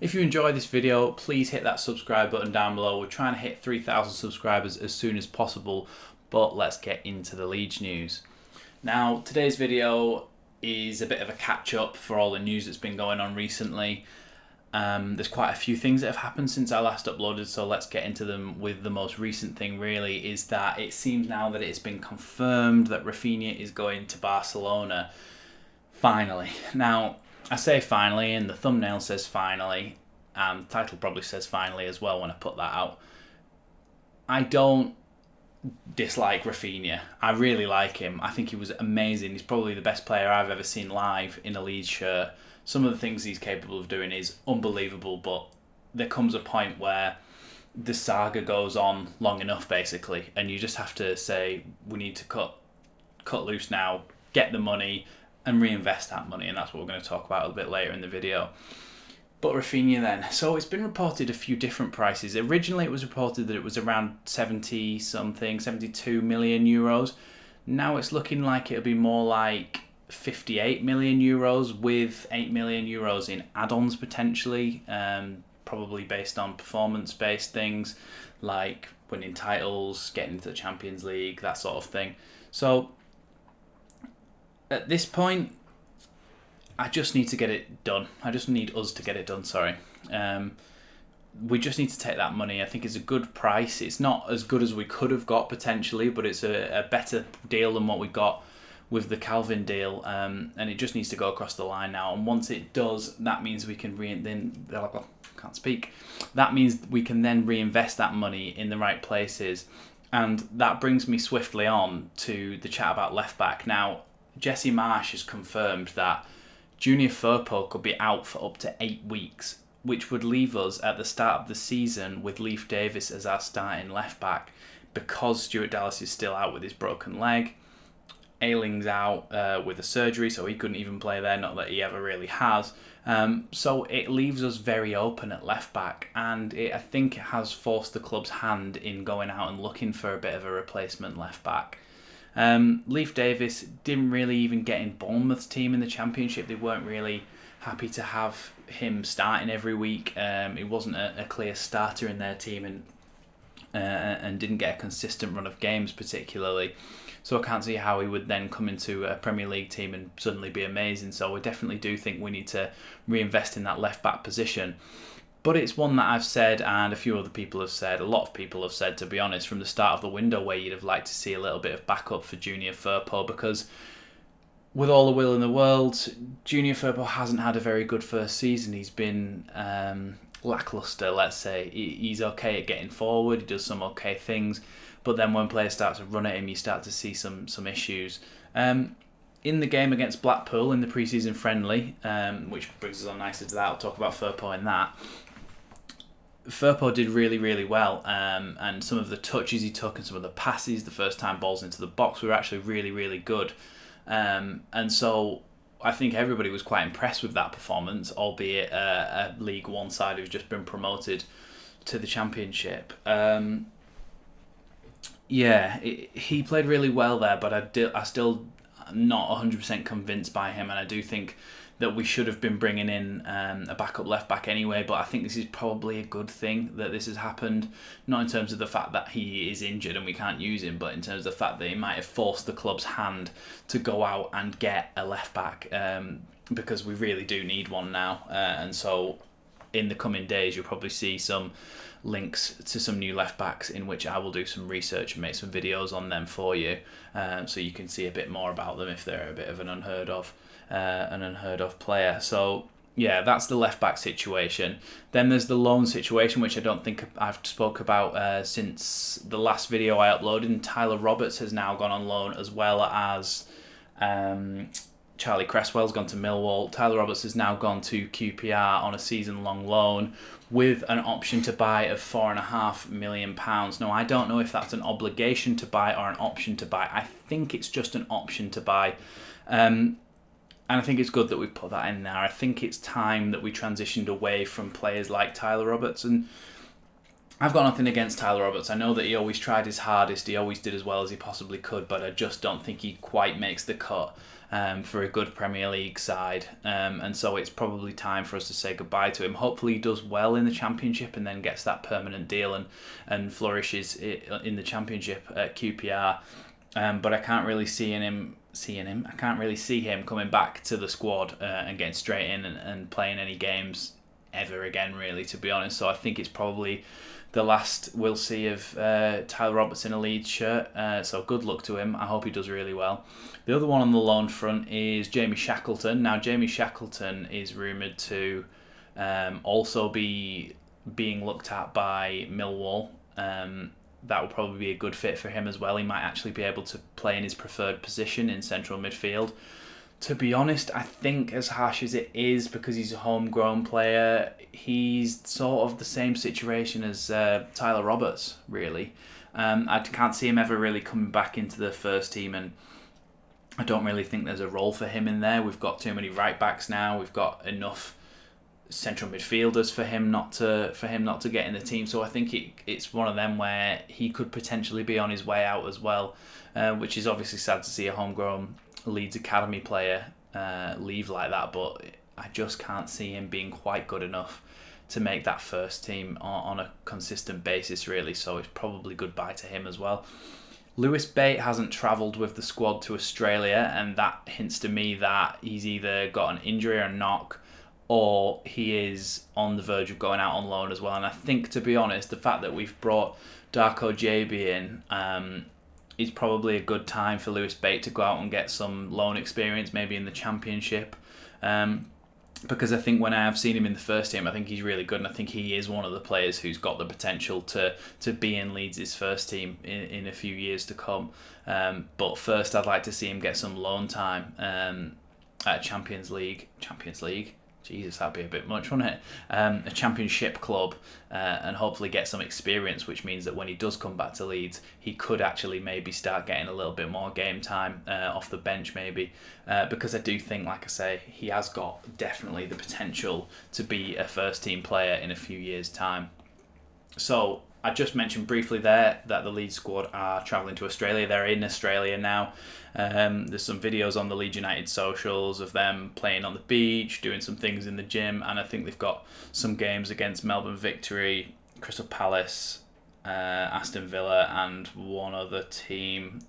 If you enjoyed this video, please hit that subscribe button down below. We're trying to hit 3,000 subscribers as soon as possible, but let's get into the Leeds news. Now, today's video is a bit of a catch-up for all the news that's been going on recently. There's quite a few things that have happened since I last uploaded, so let's get into them. With the most recent thing really is that it seems now that it's been confirmed that Raphinha is going to Barcelona. Finally. Now, I say finally, and the thumbnail says finally, and the title probably says finally as well when I put that out. I don't dislike Raphinha. I really like him. I think he was amazing. He's probably the best player I've ever seen live in a Leeds shirt. Some of the things he's capable of doing is unbelievable, but there comes a point where the saga goes on long enough, basically, and you just have to say, we need to cut loose now, get the money, and reinvest that money, and that's what we're going to talk about a little bit later in the video. But Raphinha then. So it's been reported a few different prices. Originally it was reported that it was around 72 million euros. Now it's looking like it'll be more like 58 million euros with 8 million euros in add-ons potentially, probably based on performance-based things like winning titles, getting into the Champions League, that sort of thing. So at this point, I just need to get it done. I just need us to get it done, sorry. We just need to take that money. I think it's a good price. It's not as good as we could have got potentially, but it's a better deal than what we got with the Calvin deal, and it just needs to go across the line now. And once it does, that means we can That means we can then reinvest that money in the right places, and that brings me swiftly on to the chat about left back. Now, Jesse Marsch has confirmed that Junior Furpo could be out for up to 8 weeks, which would leave us at the start of the season with Leif Davis as our starting left back, because Stuart Dallas is still out with his broken leg. Ayling's out with a surgery, so he couldn't even play there, not that he ever really has. So it leaves us very open at left back, and I think it has forced the club's hand in going out and looking for a bit of a replacement left back. Leif Davis didn't really even get in Bournemouth's team in the Championship. They weren't really happy to have him starting every week. He wasn't a clear starter in their team, and didn't get a consistent run of games particularly. So I can't see how he would then come into a Premier League team and suddenly be amazing. So I definitely do think we need to reinvest in that left back position. But it's one that I've said, and a few other people have said, a lot of people have said, to be honest, from the start of the window, where you'd have liked to see a little bit of backup for Junior Furpo, because with all the will in the world, Junior Furpo hasn't had a very good first season. He's been lackluster, let's say. He's okay at getting forward, he does some okay things, but then when players start to run at him, you start to see some issues. In the game against Blackpool in the pre-season friendly, which brings us on nicely to that, I'll talk about Furpo in that. Furpo did really, really well, and some of the touches he took and some of the passes, the first time balls into the box, were actually really, really good. And so I think everybody was quite impressed with that performance, albeit a League One side who's just been promoted to the Championship. He played really well there, but I still not 100% convinced by him, and I do think that we should have been bringing in a backup left back anyway. But I think this is probably a good thing that this has happened, not in terms of the fact that he is injured and we can't use him, but in terms of the fact that he might have forced the club's hand to go out and get a left back, because we really do need one now. And so in the coming days you'll probably see some links to some new left backs, in which I will do some research and make some videos on them for you, so you can see a bit more about them if they're a bit of an unheard of player. So yeah, that's the left back situation. Then there's the loan situation, which I don't think I've spoke about since the last video I uploaded. And Tyler Roberts has now gone on loan, as well as Charlie Cresswell's gone to Millwall. Tyler Roberts has now gone to QPR on a season-long loan with an option to buy of £4.5 million. Now, I don't know if that's an obligation to buy or an option to buy. I think it's just an option to buy. And I think it's good that we've put that in there. I think it's time that we transitioned away from players like Tyler Roberts. And I've got nothing against Tyler Roberts. I know that he always tried his hardest. He always did as well as he possibly could, but I just don't think he quite makes the cut for a good Premier League side. And so it's probably time for us to say goodbye to him. Hopefully he does well in the Championship and then gets that permanent deal and flourishes in the Championship at QPR. But I can't really see him. I can't really see him coming back to the squad and getting straight in and playing any games ever again, really, to be honest. So I think it's probably the last we'll see of Tyler Roberts in a Leeds shirt. So good luck to him. I hope he does really well. The other one on the loan front is Jamie Shackleton. Now, Jamie Shackleton is rumoured to also be being looked at by Millwall. That will probably be a good fit for him as well. He might actually be able to play in his preferred position in central midfield. To be honest, I think as harsh as it is, because he's a homegrown player, he's sort of the same situation as Tyler Roberts, really. I can't see him ever really coming back into the first team, and I don't really think there's a role for him in there. We've got too many right backs now. We've got enough central midfielders for him not to get in the team. So I think it's one of them where he could potentially be on his way out as well, which is obviously sad to see a homegrown Leeds Academy player leave like that, but I just can't see him being quite good enough to make that first team on a consistent basis, really. So it's probably goodbye to him as well. Lewis Bate hasn't travelled with the squad to Australia, and that hints to me that he's either got an injury or a knock, or he is on the verge of going out on loan as well. And I think, to be honest, the fact that we've brought Darko JB in is probably a good time for Lewis Bate to go out and get some loan experience, maybe in the Championship. Because I think when I have seen him in the first team, I think he's really good, and I think he is one of the players who's got the potential to be in Leeds' first team in a few years to come. But first, I'd like to see him get some loan time at Champions League. Jesus, that'd be a bit much, wouldn't it? A Championship club, and hopefully get some experience, which means that when he does come back to Leeds, he could actually maybe start getting a little bit more game time off the bench, maybe. Because I do think, like I say, he has got definitely the potential to be a first team player in a few years' time. So I just mentioned briefly there that the Leeds squad are travelling to Australia. They're in Australia now. There's some videos on the Leeds United socials of them playing on the beach, doing some things in the gym, and I think they've got some games against Melbourne Victory, Crystal Palace, Aston Villa, and one other team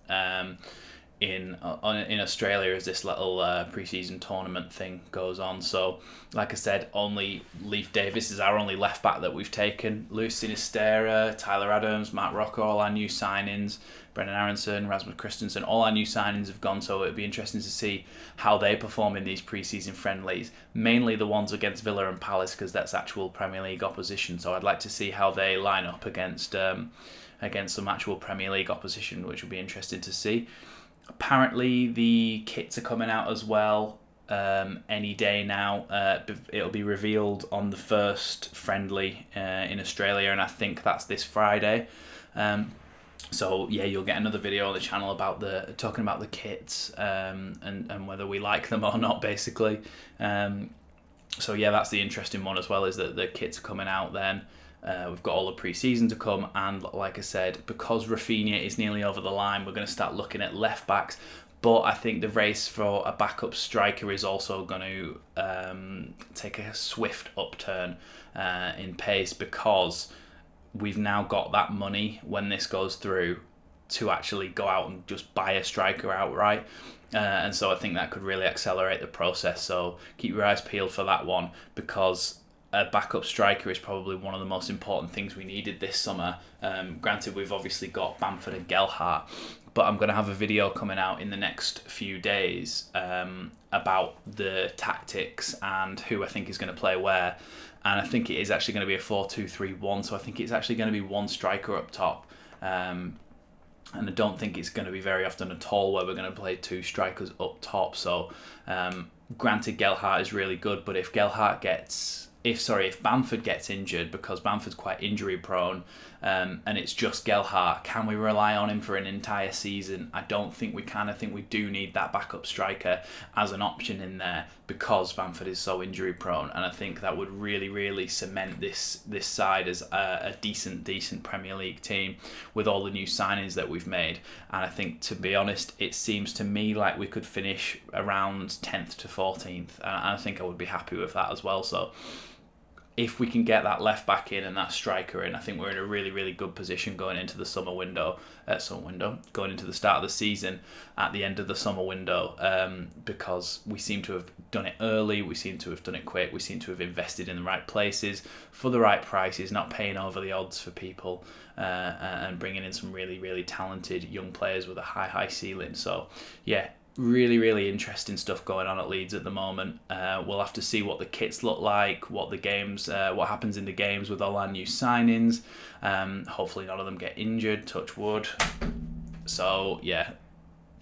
in Australia as this little pre-season tournament thing goes on. So, like I said, only Leif Davis is our only left back that we've taken. Luis Sinisterra, Tyler Adams, Matt Rocco, all our new signings, Brendan Aronson, Rasmus Christensen, all our new signings have gone, so it'd be interesting to see how they perform in these pre-season friendlies, mainly the ones against Villa and Palace, because that's actual Premier League opposition. So I'd like to see how they line up against some actual Premier League opposition, which will be interesting to see. Apparently the kits are coming out as well any day now. It'll be revealed on the first friendly in Australia, and I think that's this Friday. So yeah, you'll get another video on the channel about talking about the kits and whether we like them or not, basically. So yeah, that's the interesting one as well, is that the kits are coming out then. We've got all the pre-season to come, and like I said, because Raphinha is nearly over the line, we're going to start looking at left backs. But I think the race for a backup striker is also going to take a swift upturn in pace, because we've now got that money when this goes through to actually go out and just buy a striker outright. And so I think that could really accelerate the process. So keep your eyes peeled for that one, because a backup striker is probably one of the most important things we needed this summer. Granted, we've obviously got Bamford and Gelhardt, but I'm going to have a video coming out in the next few days about the tactics and who I think is going to play where. And I think it is actually going to be a 4-2-3-1, so I think it's actually going to be one striker up top. And I don't think it's going to be very often at all where we're going to play two strikers up top. So granted, Gelhardt is really good, but if Gelhardt gets if Bamford gets injured, because Bamford's quite injury prone, and it's just Gelhardt, can we rely on him for an entire season? I don't think we can. I think we do need that backup striker as an option in there, because Bamford is so injury prone, and I think that would really, really cement this side as a decent Premier League team with all the new signings that we've made. And I think, to be honest, it seems to me like we could finish around 10th to 14th, and I think I would be happy with that as well. So if we can get that left back in and that striker in, I think we're in a really, really good position going into the going into the start of the season at the end of the summer window, because we seem to have done it early, we seem to have done it quick, we seem to have invested in the right places for the right prices, not paying over the odds for people, and bringing in some really, really talented young players with a high ceiling. So yeah, really, really interesting stuff going on at Leeds at the moment. We'll have to see what the kits look like, what happens in the games with all our new signings. Hopefully none of them get injured, touch wood. So yeah,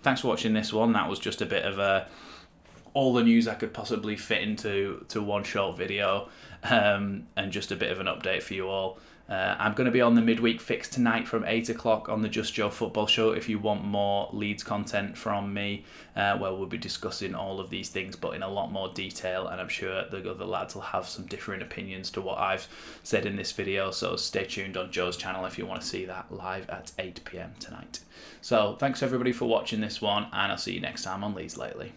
thanks for watching this one. That was just a bit of all the news I could possibly fit into one short video, and just a bit of an update for you all. I'm going to be on the midweek fix tonight from 8 o'clock on the Just Joe Football Show if you want more Leeds content from me, where we'll be discussing all of these things but in a lot more detail, and I'm sure the other lads will have some different opinions to what I've said in this video, so stay tuned on Joe's channel if you want to see that live at 8 PM tonight. So thanks everybody for watching this one, and I'll see you next time on Leeds Lately.